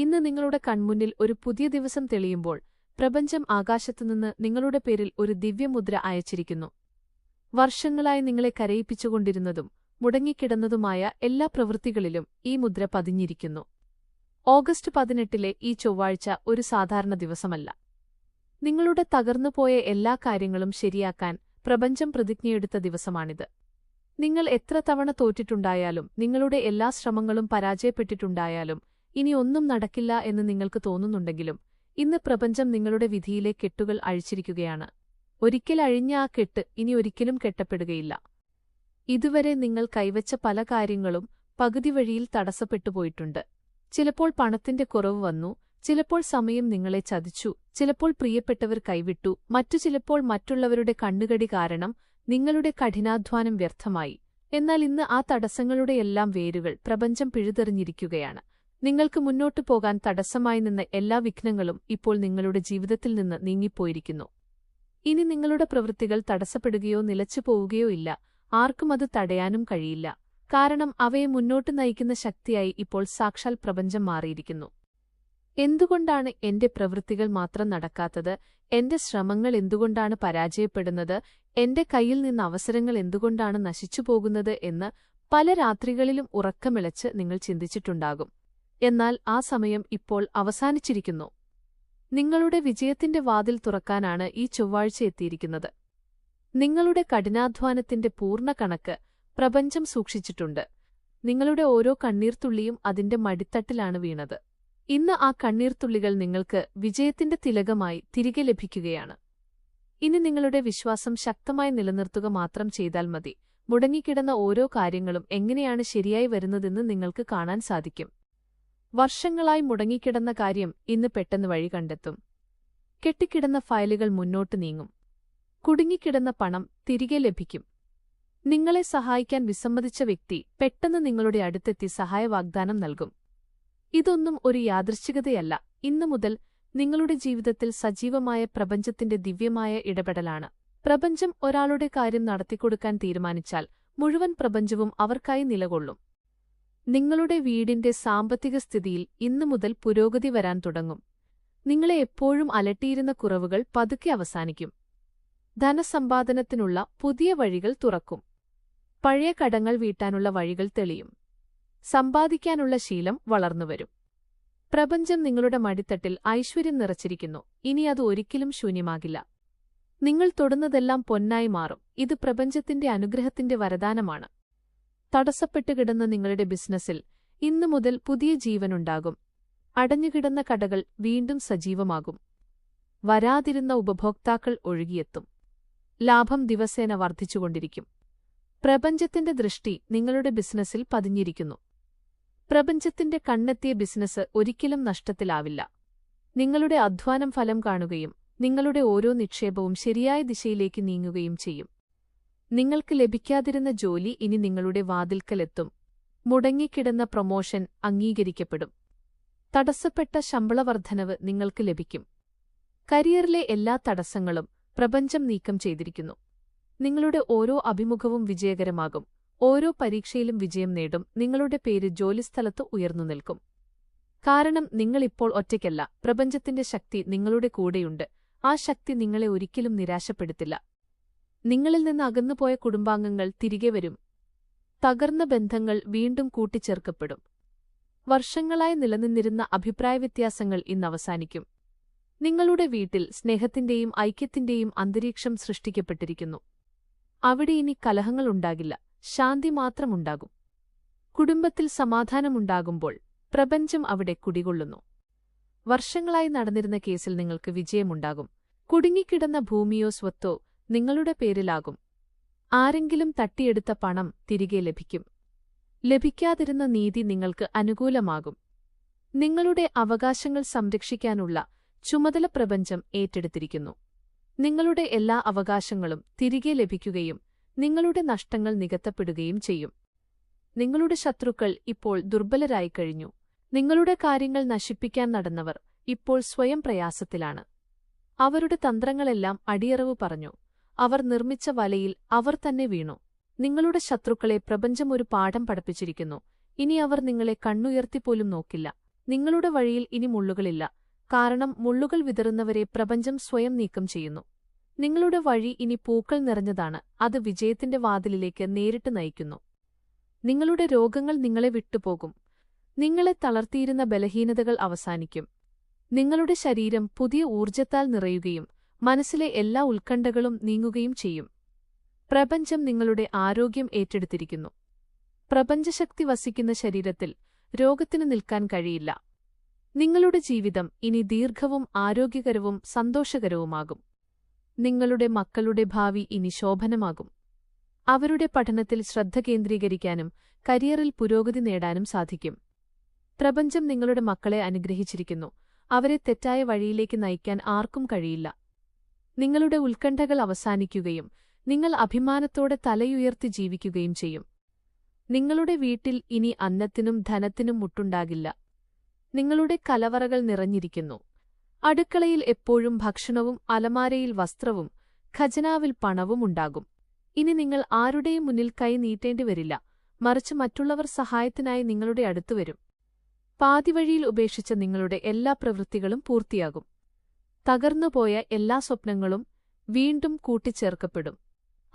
ഇന്ന് നിങ്ങളുടെ കൺമുന്നിൽ ഒരു പുതിയ ദിവസം തെളിയുമ്പോൾ പ്രപഞ്ചം ആകാശത്തുനിന്ന് നിങ്ങളുടെ പേരിൽ ഒരു ദിവ്യമുദ്ര അയച്ചിരിക്കുന്നു. വർഷങ്ങളായി നിങ്ങളെ കരയിപ്പിച്ചുകൊണ്ടിരുന്നതും മുടങ്ങിക്കിടന്നതുമായ എല്ലാ പ്രവൃത്തികളിലും ഈ മുദ്ര പതിഞ്ഞിരിക്കുന്നു. ഓഗസ്റ്റ് 18 ഈ ചൊവ്വാഴ്ച ഒരു സാധാരണ ദിവസമല്ല. നിങ്ങളുടെ തകർന്നുപോയ എല്ലാ കാര്യങ്ങളും ശരിയാക്കാൻ പ്രപഞ്ചം പ്രതിജ്ഞയെടുത്ത ദിവസമാണിത്. നിങ്ങൾ എത്ര തവണ തോറ്റിട്ടുണ്ടായാലും, നിങ്ങളുടെ എല്ലാ ശ്രമങ്ങളും പരാജയപ്പെട്ടിട്ടുണ്ടായാലും, ഇനി ഒന്നും നടക്കില്ല എന്ന് നിങ്ങൾക്ക് തോന്നുന്നുണ്ടെങ്കിലും, ഇന്ന് പ്രപഞ്ചം നിങ്ങളുടെ വിധിയിലെ കെട്ടുകൾ അഴിച്ചിരിക്കുകയാണ്. ഒരിക്കൽ അഴിഞ്ഞ ആ കെട്ട് ഇനി ഒരിക്കലും കെട്ടപ്പെടുകയില്ല. ഇതുവരെ നിങ്ങൾ കൈവച്ച പല കാര്യങ്ങളും പകുതി വഴിയിൽ തടസ്സപ്പെട്ടുപോയിട്ടുണ്ട്. ചിലപ്പോൾ പണത്തിന്റെ കുറവ് വന്നു, ചിലപ്പോൾ സമയം നിങ്ങളെ ചതിച്ചു, ചിലപ്പോൾ പ്രിയപ്പെട്ടവർ കൈവിട്ടു, മറ്റു ചിലപ്പോൾ മറ്റുള്ളവരുടെ കണ്ണുകടി കാരണം നിങ്ങളുടെ കഠിനാധ്വാനം വ്യർത്ഥമായി. എന്നാൽ ഇന്ന് ആ തടസ്സങ്ങളുടെയെല്ലാം വേരുകൾ പ്രപഞ്ചം പിഴുതെറിഞ്ഞിരിക്കുകയാണ്. നിങ്ങൾക്ക് മുന്നോട്ടു പോകാൻ തടസ്സമായി നിന്ന എല്ലാ വിഘ്നങ്ങളും ഇപ്പോൾ നിങ്ങളുടെ ജീവിതത്തിൽ നിന്ന് നീങ്ങിപ്പോയിരിക്കുന്നു. ഇനി നിങ്ങളുടെ പ്രവൃത്തികൾ തടസ്സപ്പെടുകയോ നിലച്ചുപോവുകയോ ഇല്ല. ആർക്കും അത് തടയാനും കഴിയില്ല. കാരണം അവയെ മുന്നോട്ട് നയിക്കുന്ന ശക്തിയായി ഇപ്പോൾ സാക്ഷാൽ പ്രപഞ്ചം മാറിയിരിക്കുന്നു. എന്തുകൊണ്ടാണ് എന്റെ പ്രവൃത്തികൾ മാത്രം നടക്കാത്തത്? എന്റെ ശ്രമങ്ങൾ എന്തുകൊണ്ടാണ് പരാജയപ്പെടുന്നത്? എന്റെ കയ്യിൽ നിന്ന് അവസരങ്ങൾ എന്തുകൊണ്ടാണ് നശിച്ചുപോകുന്നത് എന്ന് പല രാത്രികളിലും ഉറക്കമിളച്ച് നിങ്ങൾ ചിന്തിച്ചിട്ടുണ്ടാകും. എന്നാൽ ആ സമയം ഇപ്പോൾ അവസാനിച്ചിരിക്കുന്നു. നിങ്ങളുടെ വിജയത്തിന്റെ വാതിൽ തുറക്കാനാണ് ഈ ചൊവ്വാഴ്ച എത്തിയിരിക്കുന്നത്. നിങ്ങളുടെ കഠിനാധ്വാനത്തിന്റെ പൂർണ്ണ കണക്ക് പ്രപഞ്ചം സൂക്ഷിച്ചിട്ടുണ്ട്. നിങ്ങളുടെ ഓരോ കണ്ണീർത്തുള്ളിയും അതിന്റെ മടിത്തട്ടിലാണ് വീണത്. ഇന്ന് ആ കണ്ണീർത്തുള്ളികൾ നിങ്ങൾക്ക് വിജയത്തിന്റെ തിലകമായി തിരികെ ലഭിക്കുകയാണ്. ഇനി നിങ്ങളുടെ വിശ്വാസം ശക്തമായി നിലനിർത്തുക മാത്രം ചെയ്താൽ മതി. മുടങ്ങിക്കിടന്ന ഓരോ കാര്യങ്ങളും എങ്ങനെയാണ് ശരിയായി വരുന്നതെന്ന് നിങ്ങൾക്ക് കാണാൻ സാധിക്കും. വർഷങ്ങളായി മുടങ്ങിക്കിടന്ന കാര്യം ഇന്ന് പെട്ടെന്ന് വഴി കണ്ടെത്തും. കെട്ടിക്കിടന്ന ഫയലുകൾ മുന്നോട്ട് നീങ്ങും. കുടുങ്ങിക്കിടന്ന പണം തിരികെ ലഭിക്കും. നിങ്ങളെ സഹായിക്കാൻ വിസമ്മതിച്ച വ്യക്തി പെട്ടെന്ന് നിങ്ങളുടെ അടുത്തെത്തി സഹായ വാഗ്ദാനം നൽകും. ഇതൊന്നും ഒരു യാദൃശ്ചികതയല്ല. ഇന്നു മുതൽ നിങ്ങളുടെ ജീവിതത്തിൽ സജീവമായ പ്രപഞ്ചത്തിന്റെ ദിവ്യമായ ഇടപെടലാണ്. പ്രപഞ്ചം ഒരാളുടെ കാര്യം നടത്തിക്കൊടുക്കാൻ തീരുമാനിച്ചാൽ മുഴുവൻ പ്രപഞ്ചവും അവർക്കായി നിലകൊള്ളും. നിങ്ങളുടെ വീടിന്റെ സാമ്പത്തിക സ്ഥിതിയിൽ ഇന്നു മുതൽ പുരോഗതി വരാൻ തുടങ്ങും. നിങ്ങളെ എപ്പോഴും അലട്ടിയിരുന്ന കുറവുകൾ പതുക്കെ അവസാനിക്കും. ധനസമ്പാദനത്തിനുള്ള പുതിയ വഴികൾ തുറക്കും. പഴയ കടങ്ങൾ വീട്ടാനുള്ള വഴികൾ തെളിയും. സമ്പാദിക്കാനുള്ള ശീലം വളർന്നുവരും. പ്രപഞ്ചം നിങ്ങളുടെ മടിത്തട്ടിൽ ഐശ്വര്യം നിറച്ചിരിക്കുന്നു. ഇനി അത് ഒരിക്കലും ശൂന്യമാകില്ല. നിങ്ങൾ തൊടുന്നതെല്ലാം പൊന്നായി മാറും. ഇത് പ്രപഞ്ചത്തിന്റെ അനുഗ്രഹത്തിന്റെ വരദാനമാണ്. തടസ്സപ്പെട്ടുകിടന്ന നിങ്ങളുടെ ബിസിനസ്സിൽ ഇന്നു മുതൽ പുതിയ ജീവനുണ്ടാകും. അടഞ്ഞുകിടന്ന കടകൾ വീണ്ടും സജീവമാകും. വരാതിരുന്ന ഉപഭോക്താക്കൾ ഒഴുകിയെത്തും. ലാഭം ദിവസേന വർദ്ധിച്ചുകൊണ്ടിരിക്കും. പ്രപഞ്ചത്തിന്റെ ദൃഷ്ടി നിങ്ങളുടെ ബിസിനസ്സിൽ പതിഞ്ഞിരിക്കുന്നു. പ്രപഞ്ചത്തിന്റെ കണ്ണെത്തിയ ബിസിനസ് ഒരിക്കലും നഷ്ടത്തിലാവില്ല. നിങ്ങളുടെ അധ്വാനം ഫലം കാണുകയും നിങ്ങളുടെ ഓരോ നിക്ഷേപവും ശരിയായ ദിശയിലേക്ക് നീങ്ങുകയും ചെയ്യും. നിങ്ങൾക്ക് ലഭിക്കാതിരുന്ന ജോലി ഇനി നിങ്ങളുടെ വാതിൽക്കലെത്തും. മുടങ്ങിക്കിടന്ന പ്രൊമോഷൻ അംഗീകരിക്കപ്പെടും. തടസ്സപ്പെട്ട ശമ്പളവർദ്ധനവ് നിങ്ങൾക്ക് ലഭിക്കും. കരിയറിലെ എല്ലാ തടസ്സങ്ങളും പ്രപഞ്ചം നീക്കം ചെയ്തിരിക്കുന്നു. നിങ്ങളുടെ ഓരോ അഭിമുഖവും വിജയകരമാകും. ഓരോ പരീക്ഷയിലും വിജയം നേടും. നിങ്ങളുടെ പേര് ജോലിസ്ഥലത്ത് ഉയർന്നു നിൽക്കും. കാരണം നിങ്ങളിപ്പോൾ ഒറ്റയ്ക്കല്ല. പ്രപഞ്ചത്തിന്റെ ശക്തി നിങ്ങളുടെ കൂടെയുണ്ട്. ആ ശക്തി നിങ്ങളെ ഒരിക്കലും നിരാശപ്പെടുത്തില്ല. നിങ്ങളിൽ നിന്ന് അകന്നുപോയ കുടുംബാംഗങ്ങൾ തിരികെ വരും. തകർന്ന ബന്ധങ്ങൾ വീണ്ടും കൂട്ടിച്ചേർക്കപ്പെടും. വർഷങ്ങളായി നിലനിന്നിരുന്ന അഭിപ്രായവ്യത്യാസങ്ങൾ ഇന്ന് അവസാനിക്കും. നിങ്ങളുടെ വീട്ടിൽ സ്നേഹത്തിന്റെയും ഐക്യത്തിന്റെയും അന്തരീക്ഷം സൃഷ്ടിക്കപ്പെട്ടിരിക്കുന്നു. അവിടെ ഇനി കലഹങ്ങളുണ്ടാകില്ല. ശാന്തി മാത്രമുണ്ടാകും. കുടുംബത്തിൽ സമാധാനമുണ്ടാകുമ്പോൾ പ്രപഞ്ചം അവിടെ കുടികൊള്ളുന്നു. വർഷങ്ങളായി നടന്നിരുന്ന കേസിൽ നിങ്ങൾക്ക് വിജയമുണ്ടാകും. കുടുങ്ങിക്കിടന്ന ഭൂമിയോ സ്വത്തോ നിങ്ങളുടെ പേരിലാകും. ആരെങ്കിലും തട്ടിയെടുത്ത പണം തിരികെ ലഭിക്കും. ലഭിക്കാതിരുന്ന നീതി നിങ്ങൾക്ക് അനുകൂലമാകും. നിങ്ങളുടെ അവകാശങ്ങൾ സംരക്ഷിക്കാനുള്ള ചുമതല പ്രപഞ്ചം ഏറ്റെടുത്തിരിക്കുന്നു. നിങ്ങളുടെ എല്ലാ അവകാശങ്ങളും തിരികെ ലഭിക്കുകയും നിങ്ങളുടെ നഷ്ടങ്ങൾ നികത്തപ്പെടുകയും ചെയ്യും. നിങ്ങളുടെ ശത്രുക്കൾ ഇപ്പോൾ ദുർബലരായിക്കഴിഞ്ഞു. നിങ്ങളുടെ കാര്യങ്ങൾ നശിപ്പിക്കാൻ നടന്നവർ ഇപ്പോൾ സ്വയം പ്രയാസത്തിലാണ്. അവരുടെ തന്ത്രങ്ങളെല്ലാം അടിയറവ് പറഞ്ഞു. അവർ നിർമ്മിച്ച വലയിൽ അവർ തന്നെ വീണു. നിങ്ങളുടെ ശത്രുക്കളെ പ്രപഞ്ചം ഒരു പാഠം പഠിപ്പിച്ചിരിക്കുന്നു. ഇനി അവർ നിങ്ങളെ കണ്ണുയർത്തിപ്പോലും നോക്കില്ല. നിങ്ങളുടെ വഴിയിൽ ഇനി മുള്ളുകളില്ല, കാരണം മുള്ളുകൾ വിതറുന്നവരെ പ്രപഞ്ചം സ്വയം നീക്കം ചെയ്യുന്നു. നിങ്ങളുടെ വഴി ഇനി പൂക്കൾ നിറഞ്ഞതാണ്, അത് വിജയത്തിന്റെ വാതിലിലേക്ക് നേരിട്ട് നയിക്കുന്നു. നിങ്ങളുടെ രോഗങ്ങൾ നിങ്ങളെ വിട്ടുപോകും. നിങ്ങളെ തളർത്തിയിരുന്ന ബലഹീനതകൾ അവസാനിക്കും. നിങ്ങളുടെ ശരീരം പുതിയ ഊർജ്ജത്താൽ നിറയുകയും മനസ്സിലെ എല്ലാ ഉത്കണ്ഠകളും നീങ്ങുകയും ചെയ്യും. പ്രപഞ്ചം നിങ്ങളുടെ ആരോഗ്യം ഏറ്റെടുത്തിരിക്കുന്നു. പ്രപഞ്ചശക്തി വസിക്കുന്ന ശരീരത്തിൽ രോഗത്തിന് നിൽക്കാൻ കഴിയില്ല. നിങ്ങളുടെ ജീവിതം ഇനി ദീർഘവും ആരോഗ്യകരവും സന്തോഷകരവുമാകും. നിങ്ങളുടെ മക്കളുടെ ഭാവി ഇനി ശോഭനമാകും. അവരുടെ പഠനത്തിൽ ശ്രദ്ധ കേന്ദ്രീകരിക്കാനും കരിയറിൽ പുരോഗതി നേടാനും സാധിക്കും. പ്രപഞ്ചം നിങ്ങളുടെ മക്കളെ അനുഗ്രഹിച്ചിരിക്കുന്നു. അവരെ തെറ്റായ വഴിയിലേക്ക് നയിക്കാൻ ആർക്കും കഴിയില്ല. നിങ്ങളുടെ ഉത്കണ്ഠകൾ അവസാനിക്കുകയും നിങ്ങൾ അഭിമാനത്തോടെ തലയുയർത്തി ജീവിക്കുകയും ചെയ്യും. നിങ്ങളുടെ വീട്ടിൽ ഇനി അന്നത്തിനും ധനത്തിനും മുട്ടുണ്ടാകില്ല. നിങ്ങളുടെ കലവറകൾ നിറഞ്ഞിരിക്കുന്നു. അടുക്കളയിൽ എപ്പോഴും ഭക്ഷണവും അലമാരയിൽ വസ്ത്രവും ഖജനാവിൽ പണവും ഉണ്ടാകും. ഇനി നിങ്ങൾ ആരുടെയും മുന്നിൽ കൈ നീട്ടേണ്ടിവരില്ല, മറിച്ച് മറ്റുള്ളവർ സഹായത്തിനായി നിങ്ങളുടെ അടുത്തുവരും. പാതിവഴിയിൽ ഉപേക്ഷിച്ച നിങ്ങളുടെ എല്ലാ പ്രവൃത്തികളും പൂർത്തിയാകും. തകർന്നുപോയ എല്ലാ സ്വപ്നങ്ങളും വീണ്ടും കൂട്ടിച്ചേർക്കപ്പെടും.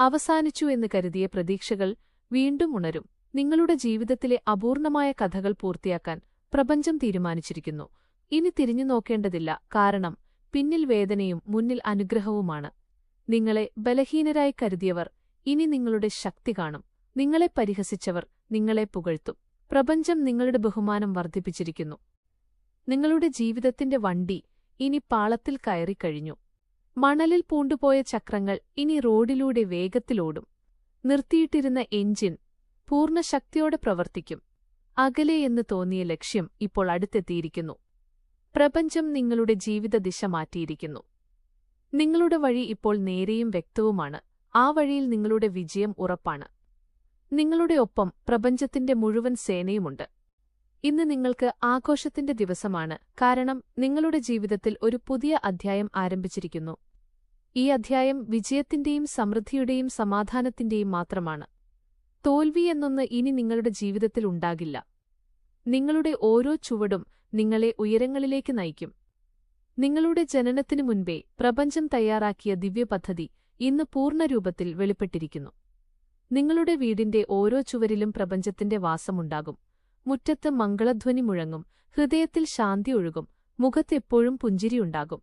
അവസാനിച്ചു എന്ന് കരുതിയ പ്രതീക്ഷകൾ വീണ്ടും ഉണരും. നിങ്ങളുടെ ജീവിതത്തിലെ അപൂർണമായ കഥകൾ പൂർത്തിയാക്കാൻ പ്രപഞ്ചം തീരുമാനിച്ചിരിക്കുന്നു. ഇനി തിരിഞ്ഞു നോക്കേണ്ടതില്ല, കാരണം പിന്നിൽ വേദനയും മുന്നിൽ അനുഗ്രഹവുമാണ്. നിങ്ങളെ ബലഹീനരായി കരുതിയവർ ഇനി നിങ്ങളുടെ ശക്തി കാണും. നിങ്ങളെ പരിഹസിച്ചവർ നിങ്ങളെ പുകഴ്ത്തും. പ്രപഞ്ചം നിങ്ങളുടെ ബഹുമാനം വർദ്ധിപ്പിച്ചിരിക്കുന്നു. നിങ്ങളുടെ ജീവിതത്തിന്റെ വണ്ടി ഇനി പാളത്തിൽ കയറിക്കഴിഞ്ഞു. മണലിൽ പൂണ്ടുപോയ ചക്രങ്ങൾ ഇനി റോഡിലൂടെ വേഗത്തിലോടും. നിർത്തിയിട്ടിരുന്ന എഞ്ചിൻ പൂർണ്ണശക്തിയോടെ പ്രവർത്തിക്കും. അകലെയെന്ന് തോന്നിയ ലക്ഷ്യം ഇപ്പോൾ അടുത്തെത്തിയിരിക്കുന്നു. പ്രപഞ്ചം നിങ്ങളുടെ ജീവിത ദിശ മാറ്റിയിരിക്കുന്നു. നിങ്ങളുടെ വഴി ഇപ്പോൾ നേരെയും വ്യക്തവുമാണ്. ആ വഴിയിൽ നിങ്ങളുടെ വിജയം ഉറപ്പാണ്. നിങ്ങളുടെ ഒപ്പം പ്രപഞ്ചത്തിന്റെ മുഴുവൻ സേനയുമുണ്ട്. ഇന്ന് നിങ്ങൾക്ക് ആഘോഷത്തിന്റെ ദിവസമാണ്, കാരണം നിങ്ങളുടെ ജീവിതത്തിൽ ഒരു പുതിയ അധ്യായം ആരംഭിച്ചിരിക്കുന്നു. ഈ അധ്യായം വിജയത്തിന്റെയും സമൃദ്ധിയുടെയും സമാധാനത്തിന്റെയും മാത്രമാണ്. തോൽവി എന്നൊന്ന് ഇനി നിങ്ങളുടെ ജീവിതത്തിൽ ഉണ്ടാകില്ല. നിങ്ങളുടെ ഓരോ ചുവടും നിങ്ങളെ ഉയരങ്ങളിലേക്ക് നയിക്കും. നിങ്ങളുടെ ജനനത്തിനു മുൻപേ പ്രപഞ്ചം തയ്യാറാക്കിയ ദിവ്യപദ്ധതി ഇന്ന് പൂർണ്ണരൂപത്തിൽ വെളിപ്പെട്ടിരിക്കുന്നു. നിങ്ങളുടെ വീടിന്റെ ഓരോ ചുവരിലും പ്രപഞ്ചത്തിന്റെ വാസമുണ്ടാകും. മുറ്റത്ത് മംഗളധ്വനി മുഴങ്ങും, ഹൃദയത്തിൽ ശാന്തി ഒഴുകും, മുഖത്തെപ്പോഴും പുഞ്ചിരിയുണ്ടാകും.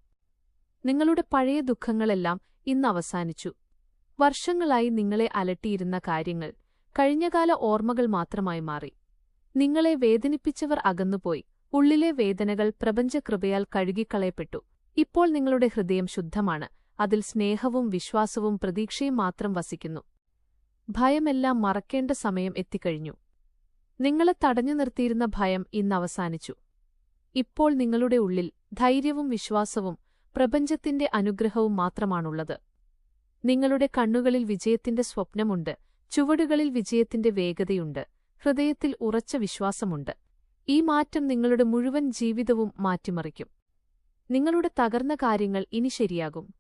നിങ്ങളുടെ പഴയ ദുഃഖങ്ങളെല്ലാം ഇന്ന് അവസാനിച്ചു. വർഷങ്ങളായി നിങ്ങളെ അലട്ടിയിരുന്ന കാര്യങ്ങൾ കഴിഞ്ഞകാല ഓർമ്മകൾ മാത്രമായി മാറി. നിങ്ങളെ വേദനിപ്പിച്ചവർ അകന്നുപോയി. ഉള്ളിലെ വേദനകൾ പ്രപഞ്ചകൃപയാൽ കഴുകിക്കളയപ്പെട്ടു. ഇപ്പോൾ നിങ്ങളുടെ ഹൃദയം ശുദ്ധമാണ്. അതിൽ സ്നേഹവും വിശ്വാസവും പ്രതീക്ഷയും മാത്രം വസിക്കുന്നു. ഭയമെല്ലാം മറക്കേണ്ട സമയം എത്തിക്കഴിഞ്ഞു. നിങ്ങളെ തടഞ്ഞു നിർത്തിയിരുന്ന ഭയം ഇന്ന് അവസാനിച്ചു. ഇപ്പോൾ നിങ്ങളുടെ ഉള്ളിൽ ധൈര്യവും വിശ്വാസവും പ്രപഞ്ചത്തിന്റെ അനുഗ്രഹവും മാത്രമാണുള്ളത്. നിങ്ങളുടെ കണ്ണുകളിൽ വിജയത്തിന്റെ സ്വപ്നമുണ്ട്, ചുവടുകളിൽ വിജയത്തിന്റെ വേഗതയുണ്ട്, ഹൃദയത്തിൽ ഉറച്ച വിശ്വാസമുണ്ട്. ഈ മാറ്റം നിങ്ങളുടെ മുഴുവൻ ജീവിതവും മാറ്റിമറിക്കും. നിങ്ങളുടെ തകർന്ന കാര്യങ്ങൾ ഇനി ശരിയാകും.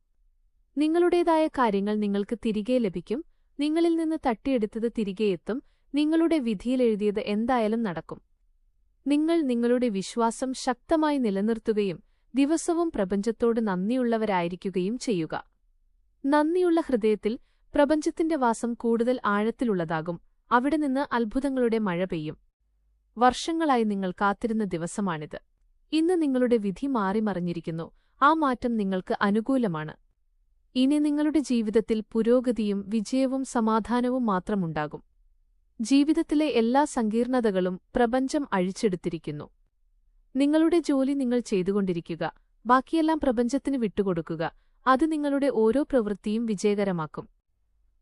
നിങ്ങളുടേതായ കാര്യങ്ങൾ നിങ്ങൾക്ക് തിരികെ ലഭിക്കും. നിങ്ങളിൽ നിന്ന് തട്ടിയെടുത്തത് തിരികെയെത്തും. നിങ്ങളുടെ വിധിയിലെഴുതിയത് എന്തായാലും നടക്കും. നിങ്ങൾ നിങ്ങളുടെ വിശ്വാസം ശക്തമായി നിലനിർത്തുകയും ദിവസവും പ്രപഞ്ചത്തോട് നന്ദിയുള്ളവരായിരിക്കുകയും ചെയ്യുക. നന്ദിയുള്ള ഹൃദയത്തിൽ പ്രപഞ്ചത്തിന്റെ വാസം കൂടുതൽ ആഴത്തിലുള്ളതാകും. അവിടെ നിന്ന് അത്ഭുതങ്ങളുടെ മഴ പെയ്യും. വർഷങ്ങളായി നിങ്ങൾ കാത്തിരുന്ന ദിവസമാണിത്. ഇന്ന് നിങ്ങളുടെ വിധി മാറിമറിഞ്ഞിരിക്കുന്നു. ആ മാറ്റം നിങ്ങൾക്ക് അനുകൂലമാണ്. ഇനി നിങ്ങളുടെ ജീവിതത്തിൽ പുരോഗതിയും വിജയവും സമാധാനവും മാത്രമുണ്ടാകും. ജീവിതത്തിലെ എല്ലാ സങ്കീർണതകളും പ്രപഞ്ചം അഴിച്ചെടുത്തിരിക്കുന്നു. നിങ്ങളുടെ ജോലി നിങ്ങൾ ചെയ്തുകൊണ്ടിരിക്കുക. ബാക്കിയെല്ലാം പ്രപഞ്ചത്തിന് വിട്ടുകൊടുക്കുക. അത് നിങ്ങളുടെ ഓരോ പ്രവൃത്തിയും വിജയകരമാക്കും.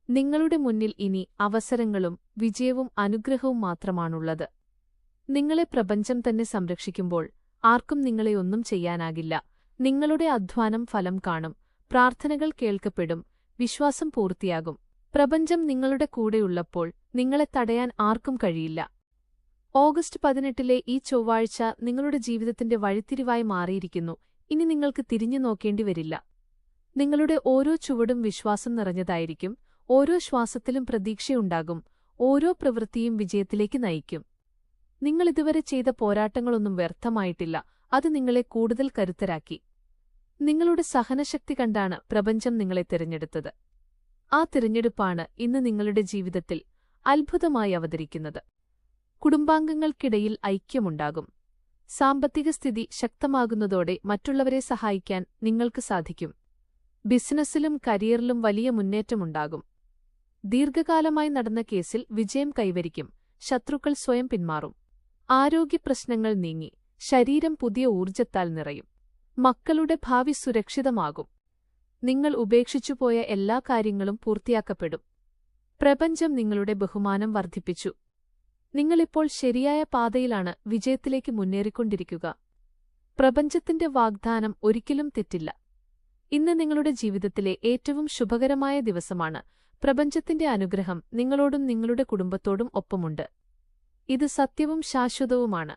നിങ്ങളുടെ മുന്നിൽ ഇനി അവസരങ്ങളും വിജയവും അനുഗ്രഹവും മാത്രമാണുള്ളത്. നിങ്ങളെ പ്രപഞ്ചം തന്നെ സംരക്ഷിക്കുമ്പോൾ ആർക്കും നിങ്ങളെ ഒന്നും ചെയ്യാനാകില്ല. നിങ്ങളുടെ അധ്വാനം ഫലം കാണും. പ്രാർത്ഥനകൾ കേൾക്കപ്പെടും. വിശ്വാസം പൂർത്തിയാകും. പ്രപഞ്ചം നിങ്ങളുടെ കൂടെയുള്ളപ്പോൾ നിങ്ങളെ തടയാൻ ആർക്കും കഴിയില്ല. ഓഗസ്റ്റ് 18 ഈ ചൊവ്വാഴ്ച നിങ്ങളുടെ ജീവിതത്തിന്റെ വഴിത്തിരിവായി മാറിയിരിക്കുന്നു. ഇനി നിങ്ങൾക്ക് തിരിഞ്ഞു നോക്കേണ്ടിവരില്ല. നിങ്ങളുടെ ഓരോ ചുവടും വിശ്വാസം നിറഞ്ഞതായിരിക്കും. ഓരോ ശ്വാസത്തിലും പ്രതീക്ഷയുണ്ടാകും. ഓരോ പ്രവൃത്തിയും വിജയത്തിലേക്ക് നയിക്കും. നിങ്ങളിതുവരെ ചെയ്ത പോരാട്ടങ്ങളൊന്നും വ്യർത്ഥമായിട്ടില്ല, അത് നിങ്ങളെ കൂടുതൽ കരുത്തരാക്കി. നിങ്ങളുടെ സഹനശക്തി കണ്ടാണ് പ്രപഞ്ചം നിങ്ങളെ തിരഞ്ഞെടുത്തത്. ആ തിരഞ്ഞെടുപ്പാണ് ഇന്ന് നിങ്ങളുടെ ജീവിതത്തിൽ അത്ഭുതമായി അവതരിക്കുന്നത്. കുടുംബാംഗങ്ങൾക്കിടയിൽ ഐക്യമുണ്ടാകും. സാമ്പത്തിക സ്ഥിതി ശക്തമാകുന്നതോടെ മറ്റുള്ളവരെ സഹായിക്കാൻ നിങ്ങൾക്ക് സാധിക്കും. ബിസിനസ്സിലും കരിയറിലും വലിയ മുന്നേറ്റമുണ്ടാകും. ദീർഘകാലമായി നടന്ന കേസിൽ വിജയം കൈവരിക്കും. ശത്രുക്കൾ സ്വയം പിന്മാറും. ആരോഗ്യപ്രശ്നങ്ങൾ നീങ്ങി. ശരീരം പുതിയ ഊർജ്ജത്താൽ നിറയും. മക്കളുടെ ഭാവി സുരക്ഷിതമാകും. നിങ്ങൾ ഉപേക്ഷിച്ചുപോയ എല്ലാ കാര്യങ്ങളും പൂർത്തിയാക്കപ്പെടും. പ്രപഞ്ചം നിങ്ങളുടെ ബഹുമാനം വർദ്ധിപ്പിച്ചു. നിങ്ങളിപ്പോൾ ശരിയായ പാതയിലാണ് വിജയത്തിലേക്ക് മുന്നേറിക്കൊണ്ടിരിക്കുക. പ്രപഞ്ചത്തിന്റെ വാഗ്ദാനം ഒരിക്കലും തെറ്റില്ല. ഇന്ന് നിങ്ങളുടെ ജീവിതത്തിലെ ഏറ്റവും ശുഭകരമായ ദിവസമാണ്. പ്രപഞ്ചത്തിന്റെ അനുഗ്രഹം നിങ്ങളോടും നിങ്ങളുടെ കുടുംബത്തോടും ഒപ്പമുണ്ട്. ഇത് സത്യവും ശാശ്വതവുമാണ്.